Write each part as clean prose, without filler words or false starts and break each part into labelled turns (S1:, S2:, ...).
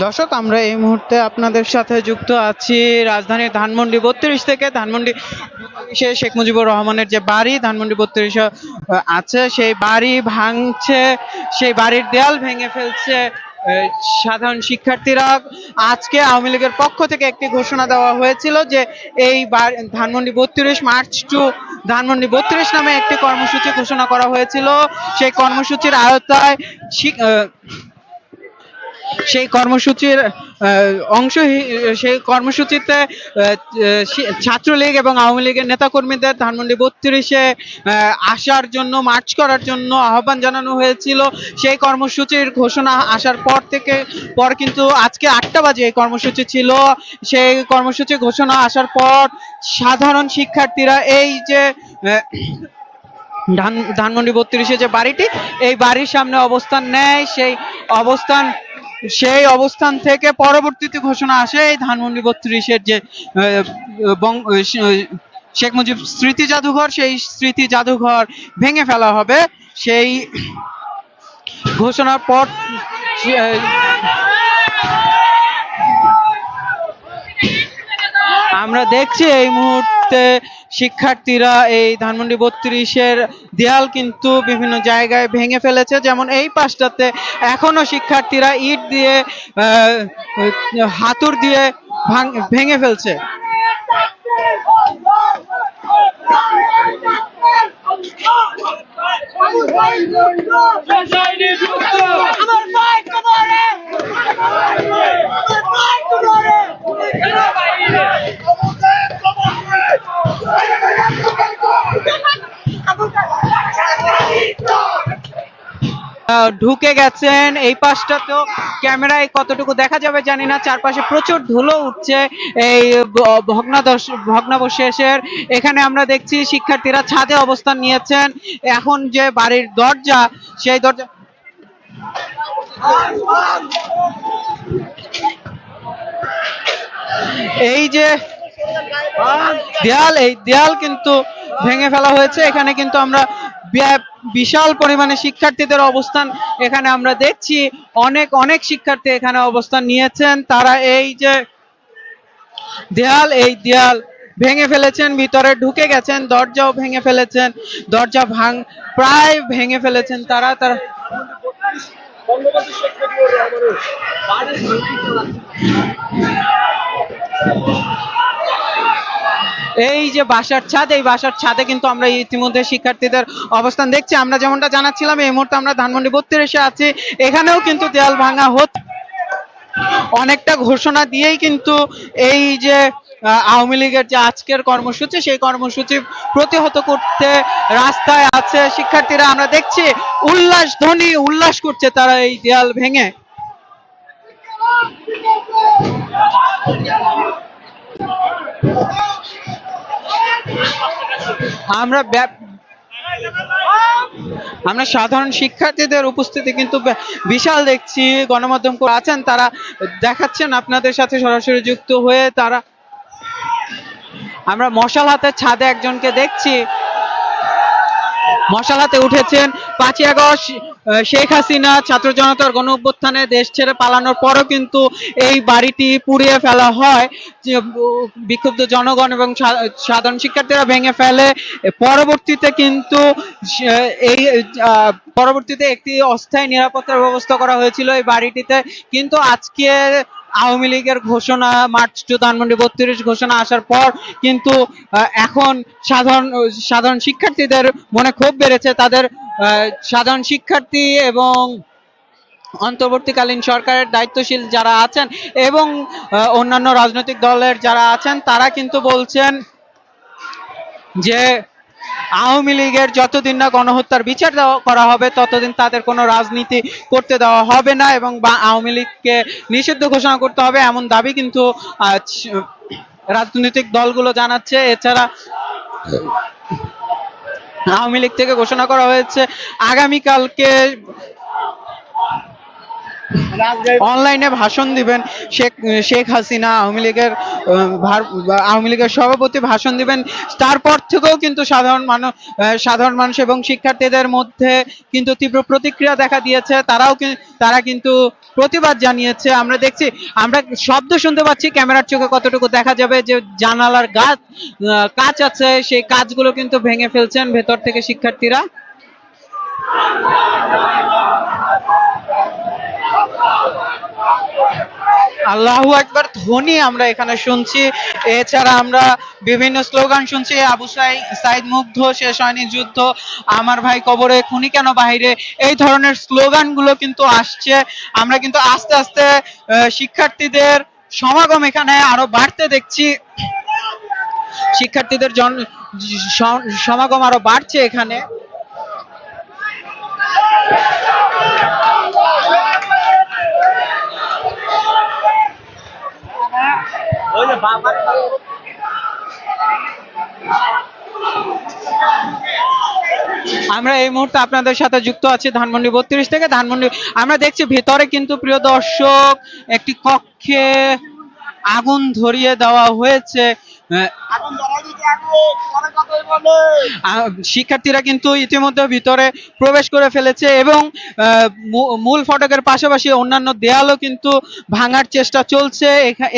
S1: দর্শক, আমরা এই মুহূর্তে আপনাদের সাথে যুক্ত আছি রাজধানীর ধানমন্ডি ৩২ থেকে। ধানমন্ডি শেখ মুজিবুর রহমানের যে বাড়ি ধানমন্ডি ৩২ আছে, সেই বাড়ি ভাঙছে, সেই বাড়ির দেয়াল ভেঙে ফেলছে সাধারণ শিক্ষার্থীরা। আজকে আওয়ামী লীগের পক্ষ থেকে একটি ঘোষণা দেওয়া হয়েছিল যে এই ধানমন্ডি ৩২ মার্চ টু ধানমন্ডি ৩২ নামে একটি কর্মসূচি ঘোষণা করা হয়েছিল। সেই কর্মসূচির আওতায় সেই কর্মসূচির অংশ সেই কর্মসূচিতে ছাত্রলীগ এবং আওয়ামী লীগের নেতাকর্মীদের ধানমন্ডি ৩২-এ আসার জন্য, মার্চ করার জন্য আহ্বান জানানো হয়েছিল। সেই কর্মসূচির ঘোষণা আসার পর কিন্তু আজকে ৮টা বাজে এই কর্মসূচি ছিল। সেই কর্মসূচি ঘোষণা আসার পর সাধারণ শিক্ষার্থীরা এই যে ধানমন্ডি ৩২-এ যে বাড়িটি, এই বাড়ির সামনে অবস্থান নেয়। সেই অবস্থান থেকে পরবর্তীতে ঘোষণা আসে এই ধানমন্ডি ৩২-এর যে শেখ মুজিব স্মৃতি জাদুঘর, সেই স্মৃতি জাদুঘর ভেঙে ফেলা হবে। সেই ঘোষণার পর আমরা দেখছি এই মুহূর্তে শিক্ষার্থীরা এই ধানমন্ডি ৩২-এর দেয়াল কিন্তু বিভিন্ন জায়গায় ভেঙে ফেলেছে। যেমন এই পাশটাতে এখনো শিক্ষার্থীরা ইট দিয়ে, হাতুড় দিয়ে ভেঙে ফেলছে। ঢুকে গেছেন এই পাশটাতেও। ক্যামেরায় কতটুকু দেখা যাবে জানি না, চারপাশে প্রচুর ধুলো উঠছে এই ভগ্নাবশেষের। এখানে আমরা দেখছি শিক্ষার্থীরা ছাদে অবস্থান নিয়েছেন। এখন যে বাড়ির দরজা, সেই দরজা এই যে দেয়াল, এই দেয়াল কিন্তু ভেঙে ফেলা হয়েছে। এখানে কিন্তু আমরা বিশাল পরিমাণে শিক্ষার্থীদের অবস্থান এখানে আমরা দেখছি। অনেক অনেক শিক্ষার্থী এখানে অবস্থান নিয়েছেন। তারা এই যে দেয়াল, এই দেয়াল ভেঙে ফেলেছেন, ভিতরে ঢুকে গেছেন, দরজাও ভেঙে ফেলেছেন, দরজা প্রায় ভেঙে ফেলেছেন তারা। এই যে বাসার ছাদ, এই বাসার ছাদে কিন্তু আমরা ইতিমধ্যে শিক্ষার্থীদের অবস্থান দেখছি। আমরা যেমনটা জানাচ্ছিলাম, এই মুহূর্তে আমরা ধানমন্ডি ৩২-এ আছি। এখানেও কিন্তু দেয়াল ভাঙা হচ্ছে। অনেকটা ঘোষণা দিয়েই কিন্তু এই যে আওয়ামী লীগের যে আজকের কর্মসূচি, সেই কর্মসূচি প্রতিহত করতে রাস্তায় আছে শিক্ষার্থীরা। আমরা দেখছি উল্লাস করছে তারা এই দেয়াল ভেঙে। আমরা সাধারণ শিক্ষার্থীদের উপস্থিতি কিন্তু বিশাল দেখছি। গণমাধ্যম আছেন, তারা দেখাচ্ছেন আপনাদের সাথে সরাসরি যুক্ত হয়ে। আমরা মশাল হাতের ছাদে একজনকে দেখছি, মশাল হাতে উঠেছেন। ৫ই আগস্ট শেখ হাসিনা ছাত্র জনতার গণ অভ্যুত্থানে দেশ ছেড়ে পালানোর পরও কিন্তু এই বাড়িটি পুড়িয়ে ফেলা হয়। বিক্ষুব্ধ জনগণ এবং সাধারণ শিক্ষার্থীরা ভেঙে ফেলে। পরবর্তীতে কিন্তু একটি অস্থায়ী নিরাপত্তার ব্যবস্থা করা হয়েছিল এই বাড়িটিতে। কিন্তু আজকে আওয়ামী লীগের ঘোষণা, মার্চ টু ধানমন্ডি ৩২ ঘোষণা আসার পর কিন্তু এখন সাধারণ শিক্ষার্থীদের মনে ক্ষোভ বেড়েছে। তাদের সাধারণ শিক্ষার্থী এবং অন্তর্বর্তীকালীন সরকারের দায়িত্বশীল যারা আছেন এবং অন্যান্য রাজনৈতিক দলের যারা আছেন, তারা কিন্তু বলছেন যে আওয়ামী লীগের যতদিন না গণহত্যার বিচার করা হবে, ততদিন তাদের কোনো রাজনীতি করতে দেওয়া হবে না এবং আওয়ামী লীগকে নিষিদ্ধ ঘোষণা করতে হবে, এমন দাবি কিন্তু রাজনৈতিক দলগুলো জানাচ্ছে। এছাড়া আওয়ামী লীগ থেকে ঘোষণা করা হয়েছে আগামীকালকে অনলাইনে ভাষণ দিবেন। শেখ শেখ হাসিনা আওয়ামী লীগের সভাপতি ভাষণ দিবেন। তারপর থেকেও কিন্তু সাধারণ মানুষ এবং শিক্ষার্থীদের মধ্যে কিন্তু তীব্র প্রতিক্রিয়া দেখা দিয়েছে। তারা কিন্তু প্রতিবাদ জানিয়েছে। আমরা দেখছি, আমরা শব্দ শুনতে পাচ্ছি, ক্যামেরার চোখে কতটুকু দেখা যাবে যে জানালার কাঁচ আছে, সেই কাঁচগুলো কিন্তু ভেঙে ফেলছেন ভেতর থেকে শিক্ষার্থীরা। আল্লাহু আকবার ধ্বনি আমরা এখানে শুনছি। এছাড়া আমরা বিভিন্ন স্লোগান শুনছি, আবু সাইদ মুগ্ধ, শেষ হয়নি যুদ্ধ, আমার ভাই কবরে, খুনি কেন বাহিরে, এই ধরনের স্লোগানগুলো কিন্তু আসছে। আমরা কিন্তু আস্তে আস্তে শিক্ষার্থীদের সমাগম এখানে আরো বাড়তে দেখছি। শিক্ষার্থীদের সমাগম আরো বাড়ছে এখানে। আমরা এই মুহূর্তে আপনাদের সাথে যুক্ত আছি ধানমন্ডি ৩২ থেকে। ধানমন্ডি আমরা দেখছি ভেতরে কিন্তু প্রিয় দর্শক একটি কক্ষে আগুন ধরিয়ে দেওয়া হয়েছে। শিক্ষার্থীরা কিন্তু ইতিমধ্যে ভিতরে প্রবেশ করে ফেলেছে এবং মূল ফটকের পাশাপাশি অন্যান্য দেয়ালও কিন্তু ভাঙার চেষ্টা চলছে।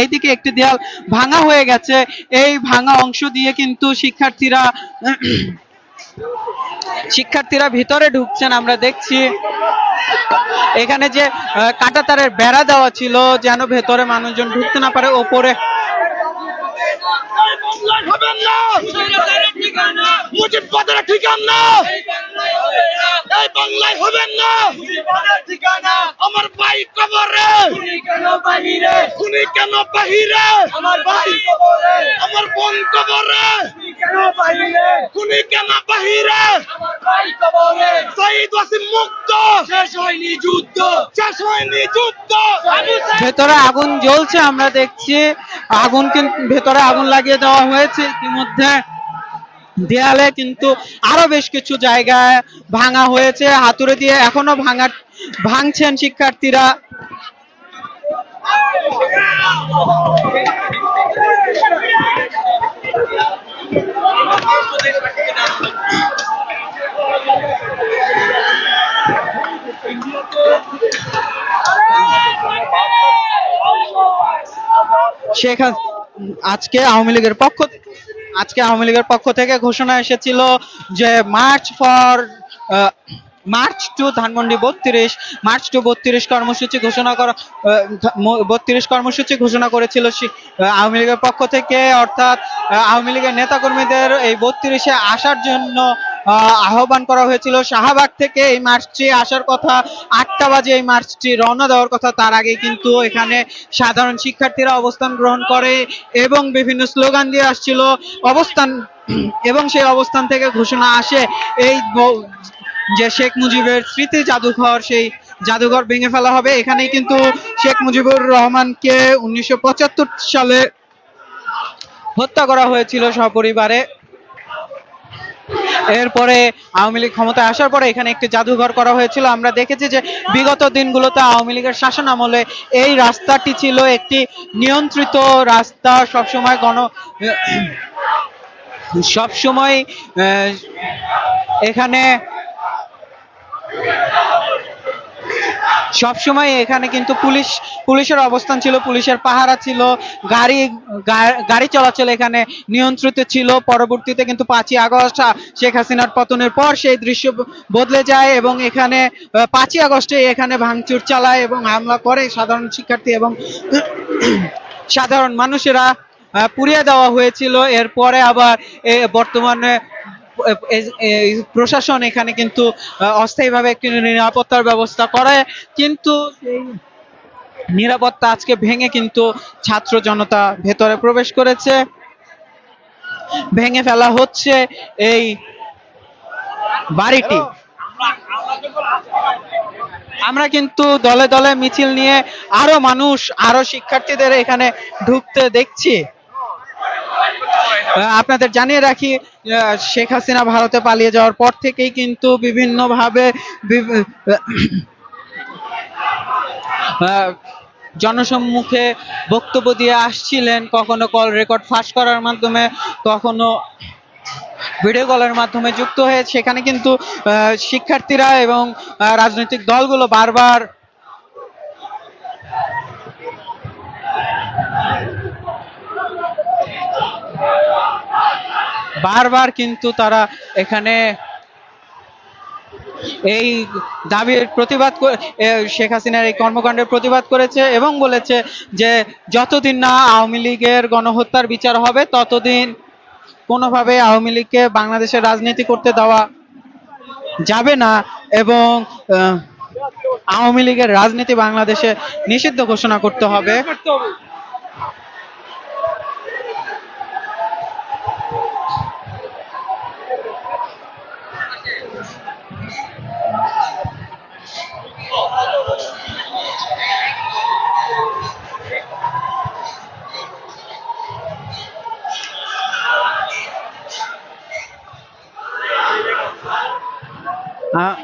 S1: এইদিকে একটি দেয়াল ভাঙা হয়ে গেছে। এই ভাঙা অংশ দিয়ে কিন্তু শিক্ষার্থীরা ভিতরে ঢুকছেন। আমরা দেখছি এখানে যে কাঁটাতারের বেড়া দেওয়া ছিল যেন ভেতরে মানুষজন ঢুকতে না পারে, ওপরে
S2: আমার ভাই কবরে, খুনি কেন বাহিরে, আমার বোন কবরে, খুনি কেন বাহিরে, শহীদ ওয়াসিম মুক্ত, শেষ হয়নি যুদ্ধ, শেষ হয়নি যুদ্ধ।
S1: ভেতরে আগুন জ্বলছে, আমরা দেখছি আগুন কিন্তু ভেতরে আগুন লাগিয়ে দেওয়া হয়েছে ইতিমধ্যে। দেয়ালে কিন্তু আরো বেশ কিছু জায়গায় ভাঙা হয়েছে, হাতুড়ে দিয়ে এখনো ভাঙছেন শিক্ষার্থীরা। আজকে আওয়ামী লীগের পক্ষ থেকে ঘোষণা এসেছিল যে মার্চ টু ধানমন্ডি 32 কর্মসূচি ঘোষণা করেছিল আওয়ামী লীগের পক্ষ থেকে। অর্থাৎ আওয়ামী লীগের নেতাকর্মীদের এই 32-এ আসার জন্য আহ্বান করা হয়েছিল। শাহবাগ থেকে এই মার্চটি আসার কথা, 8টা বাজে এই মার্চটি রওনা দেওয়ার কথা। তার আগে কিন্তু এখানে সাধারণ শিক্ষার্থীরা অবস্থান গ্রহণ করে এবং বিভিন্ন স্লোগান দিয়ে আসছিল অবস্থান, এবং সেই অবস্থান থেকে ঘোষণা আসে এই যে শেখ মুজিবের স্মৃতি জাদুঘর, সেই জাদুঘর ভেঙে ফেলা হবে। এখানেই কিন্তু শেখ মুজিবুর রহমানকে 1975 সালে হত্যা করা হয়েছিল সপরিবারে। এরপরে আওয়ামী লীগ ক্ষমতায় আসার পরে এখানে একটি জাদুঘর করা হয়েছিল। আমরা দেখেছি যে বিগত দিনগুলোতে আওয়ামী লীগের শাসন আমলে এই রাস্তাটি ছিল একটি নিয়ন্ত্রিত রাস্তা। সবসময় এখানে কিন্তু পুলিশের অবস্থান ছিল, পুলিশের পাহারা ছিল, গাড়ি চলাচল এখানে নিয়ন্ত্রিত ছিল। পরবর্তীতে কিন্তু 5ই আগস্ট শেখ হাসিনার পতনের পর সেই দৃশ্য বদলে যায় এবং এখানে 5ই আগস্টে এখানে ভাঙচুর চালায় এবং হামলা করে সাধারণ শিক্ষার্থী এবং সাধারণ মানুষেরা পুড়িয়ে দেওয়া হয়েছিল। এরপরে আবার বর্তমানে প্রশাসন এখানে কিন্তু অস্থায়ীভাবে একটি নিরাপত্তার ব্যবস্থা করে, কিন্তু এই নিরাপত্তা আজকে ভেঙে কিন্তু ছাত্র জনতা ভেতরে প্রবেশ করেছে। ভেঙে ফেলা হচ্ছে এই বাড়িটি। আমরা কিন্তু দলে দলে মিছিল নিয়ে আরো শিক্ষার্থীদের এখানে ঢুকতে দেখছি। আপনাদের জানিয়ে রাখি, শেখ হাসিনা ভারতে পালিয়ে যাওয়ার পর থেকেই কিন্তু বিভিন্নভাবে আহ, জনসম্মুখে বক্তব্য দিয়ে আসছিলেন, কখনো কল রেকর্ড ফাঁস করার মাধ্যমে, কখনো ভিডিও কলের মাধ্যমে যুক্ত হয়ে সেখানে কিন্তু শিক্ষার্থীরা এবং রাজনৈতিক দলগুলো বারবার বারবার কিন্তু তারা এখানে এই দাবির প্রতিবাদ শেখ হাসিনার এই কর্মকাণ্ডের প্রতিবাদ করেছে এবং বলেছে যে যতদিন না আওয়ামী লীগের গণহত্যার বিচার হবে ততদিন কোনোভাবে আওয়ামী লীগকে বাংলাদেশের রাজনীতি করতে দেওয়া যাবে না, এবং আওয়ামী লীগের রাজনীতি বাংলাদেশে নিষিদ্ধ ঘোষণা করতে হবে। আহ,